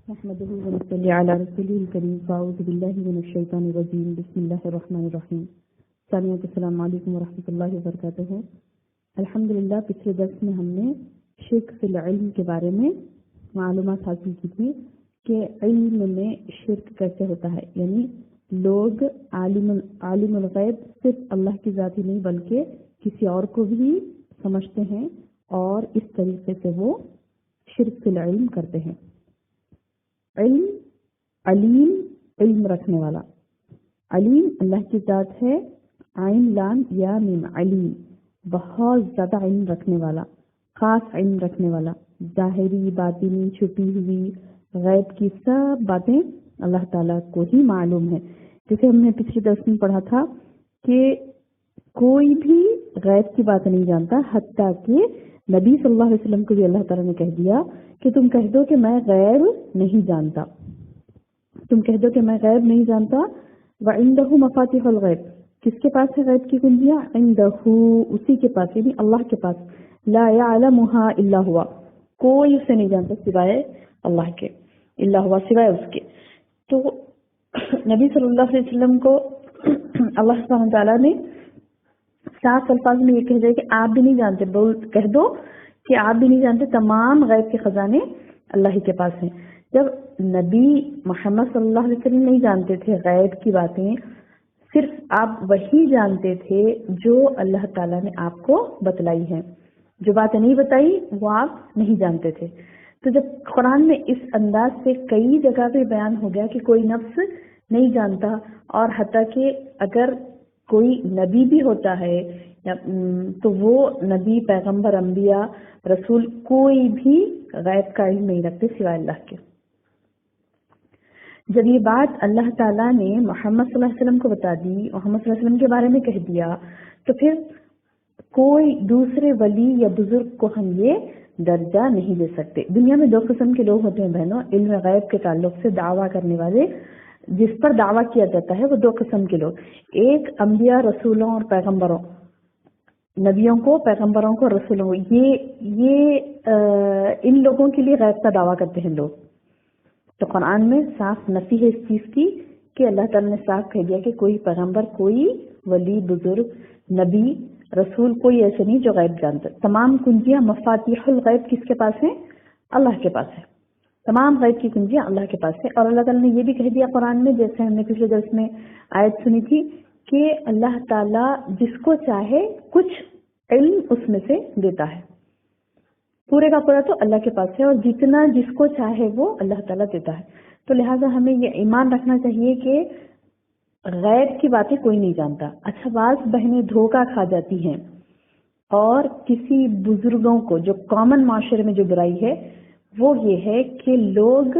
نحمده ونصلي على رسوله الكريم فاعوذ بالله من الشیطان الرجیم بسم اللہ الرحمن الرحیم. سامعین السلام علیکم ورحمۃ اللہ وبرکاتہ. الحمدللہ پچھلے درس میں ہم نے شرک فی العلم کے بارے میں معلومات حاصل کی تھی کہ علم میں شرک کیسے ہوتا ہے، یعنی لوگ عالم الغیب صرف اللہ کی ذات ہی نہیں بلکہ کسی اور کو بھی سمجھتے ہیں اور اس طریقے سے وہ شرک فی العلم کرتے ہیں. علیم علم رکھنے والا. علیم اللہ کی ذات ہے، عین لام یا میم علیم، بہت زیادہ علم رکھنے والا، خاص علم رکھنے والا، ظاہری باطنی چھپی ہوئی غیب کی سب باتیں اللہ تعالیٰ کو ہی معلوم ہے. جیسے ہم نے پچھلے درس میں پڑھا تھا کہ کوئی بھی غیب کی بات نہیں جانتا، حتیٰ کہ نبی صلی اللہ علیہ وسلم کو بھی اللہ تعالیٰ نے کہہ دیا کہ تم کہہ دو کہ میں غیب نہیں جانتا. تم کہہ دو کہ میں غیب نہیں جانتا. وَعِندَهُ مَفَاتِحُ الْغَيْبِ، کس کے پاس ہے غیب کی کنجیاں؟ عِندَهُ، اسی کے پاس، یعنی اللہ کے پاس. لَا يَعْلَمُهَا إِلَّا هُوَ، کوئی اسے نہیں جانتا سوائے اللہ کے، الا ہوا، سوائے اس کے. تو نبی صلی اللہ علیہ وسلم کو اللہ سبحانہ تعالیٰ نے صاف الفاظ میں یہ کہہ دیا کہ آپ بھی نہیں جانتے، کہہ دو کہ آپ بھی نہیں جانتے، تمام غیب کے خزانے اللہ ہی کے پاس ہیں. جب نبی محمد صلی اللہ علیہ وسلم نہیں جانتے تھے غیب کی باتیں، صرف آپ وہی جانتے تھے جو اللہ تعالیٰ نے آپ کو بتلائی ہیں. جو باتیں نہیں بتائی وہ آپ نہیں جانتے تھے. تو جب قرآن میں اس انداز سے کئی جگہ پہ بیان ہو گیا کہ کوئی نفس نہیں جانتا، اور حتیٰ کہ اگر کوئی نبی بھی ہوتا ہے تو وہ نبی، پیغمبر، انبیاء، رسول کوئی بھی غیب کا علم نہیں رکھتے سوائے اللہ کے. جب یہ بات اللہ تعالیٰ نے محمد صلی اللہ علیہ وسلم کو بتا دی، محمد صلی اللہ علیہ وسلم کے بارے میں کہہ دیا، تو پھر کوئی دوسرے ولی یا بزرگ کو ہم یہ درجہ نہیں دے سکتے. دنیا میں دو قسم کے لوگ ہوتے ہیں بہنوں، علم غیب کے تعلق سے دعویٰ کرنے والے. جس پر دعویٰ کیا جاتا ہے وہ دو قسم کے لوگ، ایک انبیاء، رسولوں اور پیغمبروں، نبیوں کو، پیغمبروں کو، رسولوں کو، یہ ان لوگوں کے لیے غیب کا دعویٰ کرتے ہیں لوگ. تو قرآن میں صاف نفی ہے اس چیز کی کہ اللہ تعالیٰ نے صاف کہہ دیا کہ کوئی پیغمبر، کوئی ولی، بزرگ، نبی، رسول، کوئی ایسے نہیں جو غیب جانتا. تمام کنجیاں مفاتیح الغیب کس کے پاس ہیں؟ اللہ کے پاس ہے. تمام غیب کی کنجیاں اللہ کے پاس ہے. اور اللہ تعالیٰ نے یہ بھی کہہ دیا قرآن میں، جیسے ہم نے پچھلے درس میں آیت سنی تھی، کہ اللہ تعالیٰ جس کو چاہے کچھ علم اس میں سے دیتا ہے. پورے کا پورا تو اللہ کے پاس ہے، اور جتنا جس کو چاہے وہ اللہ تعالیٰ دیتا ہے. تو لہٰذا ہمیں یہ ایمان رکھنا چاہیے کہ غیب کی باتیں کوئی نہیں جانتا. اچھا، بعض بہنیں دھوکہ کھا جاتی ہیں اور کسی بزرگوں کو، جو کامن معاشرے میں جو برائی ہے وہ یہ ہے کہ لوگ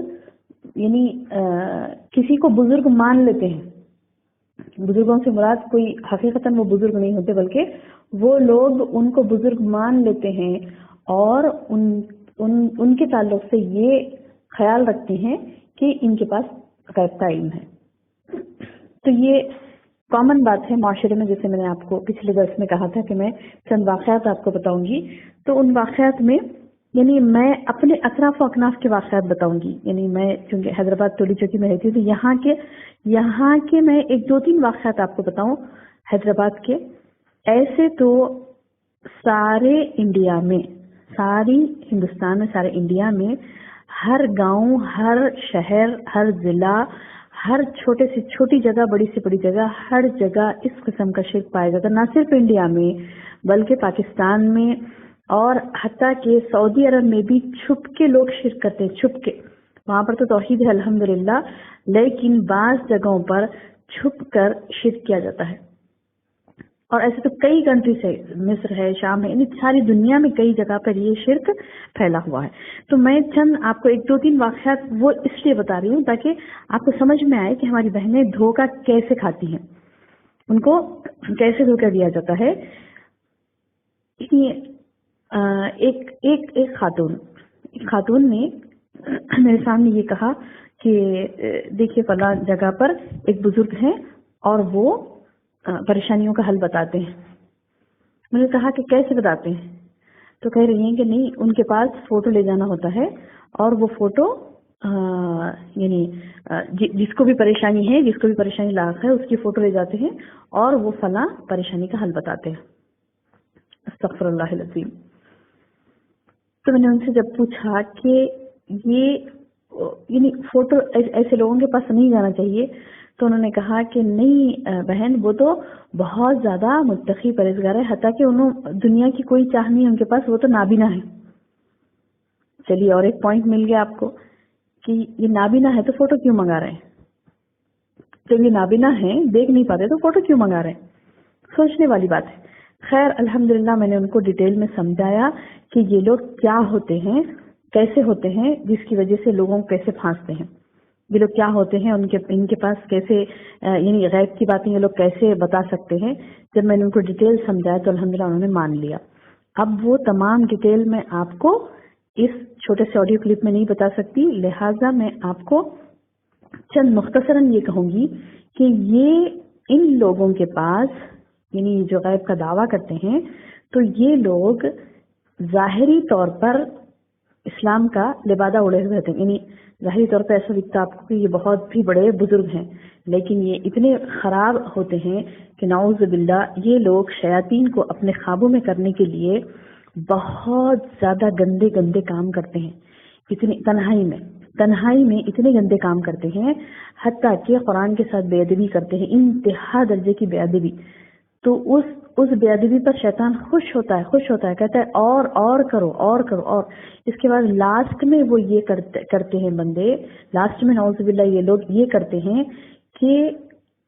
یعنی کسی کو بزرگ مان لیتے ہیں. بزرگوں سے مراد کوئی حقیقتاً وہ بزرگ نہیں ہوتے، بلکہ وہ لوگ ان کو بزرگ مان لیتے ہیں اور ان کے تعلق سے یہ خیال رکھتے ہیں کہ ان کے پاس غیب کا علم ہے. تو یہ کامن بات ہے معاشرے میں. جیسے میں نے آپ کو پچھلے درس میں کہا تھا کہ میں چند واقعات آپ کو بتاؤں گی، تو ان واقعات میں یعنی میں اپنے اطراف و اکناف کے واقعات بتاؤں گی. یعنی میں چونکہ حیدرآباد ٹولی چوکی میں رہتی ہوں تو یہاں کے میں ایک دو تین واقعات آپ کو بتاؤں حیدرآباد کے. ایسے تو سارے انڈیا میں، ساری ہندوستان میں، سارے انڈیا میں ہر گاؤں، ہر شہر، ہر ضلع، ہر چھوٹے سے چھوٹی جگہ، بڑی سے بڑی جگہ، ہر جگہ اس قسم کا شرک پایا جاتا ہے. نہ صرف انڈیا میں بلکہ پاکستان میں، اور حتیٰ کہ سعودی عرب میں بھی چھپ کے لوگ شرک کرتے ہیں. چھپ کے، وہاں پر تو توحید ہے الحمدللہ، لیکن بعض جگہوں پر چھپ کر شرک کیا جاتا ہے. اور ایسے تو کئی کنٹریز ہے، مصر ہے، شام ہے، یعنی ساری دنیا میں کئی جگہ پر یہ شرک پھیلا ہوا ہے. تو میں چند آپ کو ایک دو تین واقعات وہ اس لیے بتا رہی ہوں تاکہ آپ کو سمجھ میں آئے کہ ہماری بہنیں دھوکہ کیسے کھاتی ہیں، ان کو کیسے دھوکہ دیا جاتا ہے. ایک خاتون نے میرے سامنے یہ کہا کہ دیکھیے فلاں جگہ پر ایک بزرگ ہیں اور وہ پریشانیوں کا حل بتاتے ہیں. میں نے کہا کہ کیسے بتاتے ہیں؟ تو کہہ رہی ہیں کہ نہیں، ان کے پاس فوٹو لے جانا ہوتا ہے اور وہ فوٹو یعنی جس کو بھی پریشانی ہے، جس کو بھی پریشانی لاحق ہے، اس کی فوٹو لے جاتے ہیں اور وہ فلاں پریشانی کا حل بتاتے ہیں. استغفر اللہ العظیم. تو میں نے ان سے جب پوچھا کہ یہ یعنی فوٹو ایسے لوگوں کے پاس نہیں جانا چاہیے، تو انہوں نے کہا کہ نہیں بہن، وہ تو بہت زیادہ متقی پرہیزگار ہے، حتیٰ کہ انہوں دنیا کی کوئی چاہ نہیں ان کے پاس، وہ تو نابینا ہے. چلیے اور ایک پوائنٹ مل گیا آپ کو کہ یہ نابینا ہے تو فوٹو کیوں منگا رہے ہیں؟ جب یہ نابینا ہے، دیکھ نہیں پاتے، تو فوٹو کیوں منگا رہے ہیں؟ سوچنے والی بات ہے. خیر الحمدللہ میں نے ان کو ڈیٹیل میں سمجھایا کہ یہ لوگ کیا ہوتے ہیں، کیسے ہوتے ہیں، جس کی وجہ سے لوگوں کو کیسے پھانستے ہیں. یہ لوگ کیا ہوتے ہیں، ان کے پاس کیسے یعنی غیب کی باتیں یہ لوگ کیسے بتا سکتے ہیں. جب میں نے ان کو ڈیٹیل سمجھایا تو الحمدللہ انہوں نے مان لیا. اب وہ تمام ڈیٹیل میں آپ کو اس چھوٹے سے آڈیو کلپ میں نہیں بتا سکتی، لہٰذا میں آپ کو چند مختصراً یہ کہوں گی کہ یہ ان لوگوں کے پاس یعنی جو غیب کا دعویٰ کرتے ہیں، تو یہ لوگ ظاہری طور پر اسلام کا لبادہ اڑے ہوئے رہتے ہیں. یعنی ظاہری طور پر ایسا دکھتا آپ کو کہ یہ بہت بھی بڑے بزرگ ہیں، لیکن یہ اتنے خراب ہوتے ہیں کہ نعوذ باللہ یہ لوگ شیاطین کو اپنے قابو میں کرنے کے لیے بہت زیادہ گندے گندے کام کرتے ہیں. اتنی تنہائی میں اتنے گندے کام کرتے ہیں، حتیٰ کہ قرآن کے ساتھ بے ادبی کرتے ہیں، انتہا درجے کی بے ادبی. تو اس بے ادبی پر شیطان خوش ہوتا ہے، کہتا ہے اور کرو. اور اس کے بعد لاسٹ میں وہ یہ کرتے ہیں بندے، لاسٹ میں نعوذ باللہ یہ لوگ یہ کرتے ہیں کہ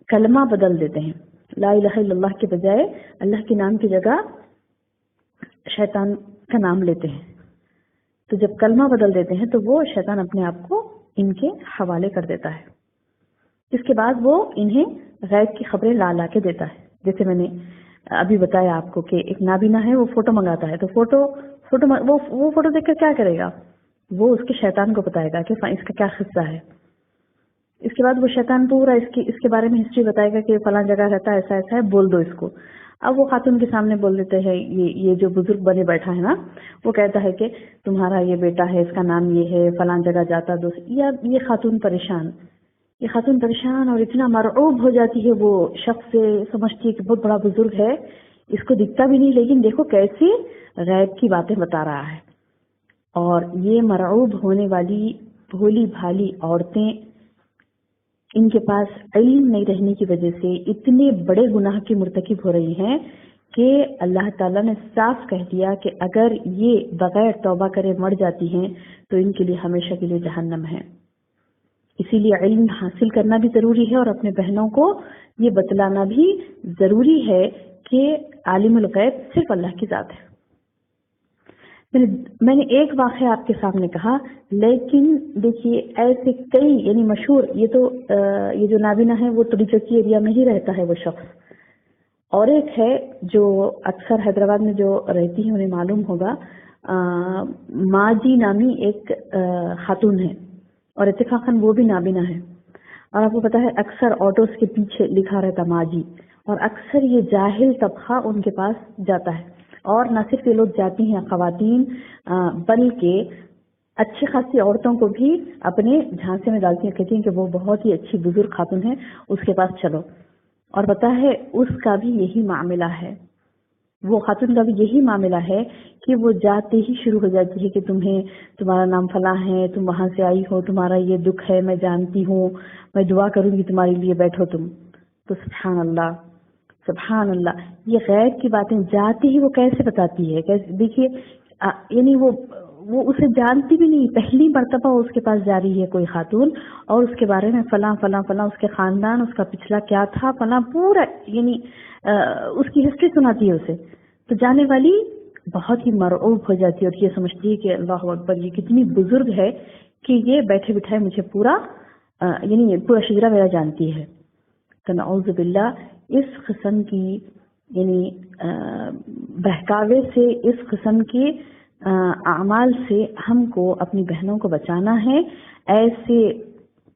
کلمہ بدل دیتے ہیں. لا الہ الا اللہ کے بجائے اللہ کے نام کی جگہ شیطان کا نام لیتے ہیں. تو جب کلمہ بدل دیتے ہیں تو وہ شیطان اپنے آپ کو ان کے حوالے کر دیتا ہے. اس کے بعد وہ انہیں غیب کی خبریں لا کے دیتا ہے. جیسے میں نے ابھی بتایا آپ کو کہ ایک نابینا ہے، وہ فوٹو منگاتا ہے، تو وہ فوٹو دیکھ کر کیا کرے گا؟ وہ اس کے شیطان کو بتائے گا کہ اس کا کیا قصہ ہے. اس کے بعد وہ شیطان پورا اس کے بارے میں ہسٹری بتائے گا کہ فلاں جگہ رہتا ہے، ایسا ہے، بول دو اس کو. اب وہ خاتون کے سامنے بول دیتے ہیں، یہ جو بزرگ بنے بیٹھا ہے نا، وہ کہتا ہے کہ تمہارا یہ بیٹا ہے، اس کا نام یہ ہے، فلاں جگہ جاتا دوست. یہ خاتون پریشان اور اتنا مرعوب ہو جاتی ہے وہ شخص سے، سمجھتی ہے کہ بہت بڑا بزرگ ہے، اس کو دکھتا بھی نہیں، لیکن دیکھو کیسی غیب کی باتیں بتا رہا ہے. اور یہ مرعوب ہونے والی بھولی بھالی عورتیں، ان کے پاس علم نہیں رہنے کی وجہ سے اتنے بڑے گناہ کی مرتکب ہو رہی ہیں کہ اللہ تعالیٰ نے صاف کہہ دیا کہ اگر یہ بغیر توبہ کرے مر جاتی ہیں تو ان کے لیے ہمیشہ کے لیے جہنم ہے. اسی لیے علم حاصل کرنا بھی ضروری ہے اور اپنے بہنوں کو یہ بتلانا بھی ضروری ہے کہ عالم الغیب صرف اللہ کی ذات ہے. میں نے ایک واقعہ آپ کے سامنے کہا، لیکن دیکھیے ایسے کئی یعنی مشہور، یہ جو نابینا ہے وہ تریچکی ایریا میں ہی رہتا ہے وہ شخص. اور ایک ہے جو اکثر حیدرآباد میں جو رہتی ہے انہیں معلوم ہوگا، ماجی نامی ایک خاتون ہے اور اتفاقاً وہ بھی نابینا ہے. اور آپ کو پتا ہے اکثر آٹوز کے پیچھے لکھا رہتا ماجی، اور اکثر یہ جاہل طبقہ ان کے پاس جاتا ہے. اور نہ صرف یہ لوگ جاتی ہیں خواتین، بلکہ اچھی خاصی عورتوں کو بھی اپنے جھانسے میں ڈالتی ہیں، کہتی ہیں کہ وہ بہت ہی اچھی بزرگ خاتون ہے، اس کے پاس چلو. اور پتا ہے اس کا بھی یہی معاملہ ہے، وہ خاتون کا بھی یہی معاملہ ہے کہ وہ جاتے ہی شروع ہو جاتی ہے کہ تمہارا نام فلاں ہے، تم وہاں سے آئی ہو، تمہارا یہ دکھ ہے، میں جانتی ہوں، میں دعا کروں گی تمہارے لیے، بیٹھو تم. تو سبحان اللہ، یہ غیب کی باتیں جاتی ہی وہ کیسے بتاتی ہے. دیکھیے یعنی وہ اسے جانتی بھی نہیں، پہلی مرتبہ اس کے پاس جا رہی ہے کوئی خاتون، اور اس کے بارے میں فلاں فلاں فلاں اس کے خاندان، اس کا پچھلا کیا تھا، فلاں پورا یعنی اس کی ہسٹری سناتی ہے اسے. تو جانے والی بہت ہی مرعوب ہو جاتی ہے اور یہ سمجھتی ہے کہ اللہ اکبر، یہ کتنی بزرگ ہے کہ یہ بیٹھے بٹھائے مجھے پورا شجرا میرا جانتی ہے. تو نعوذ باللہ اس قسم کی یعنی بہکاوے سے، اس قسم کے اعمال سے ہم کو اپنی بہنوں کو بچانا ہے. ایسے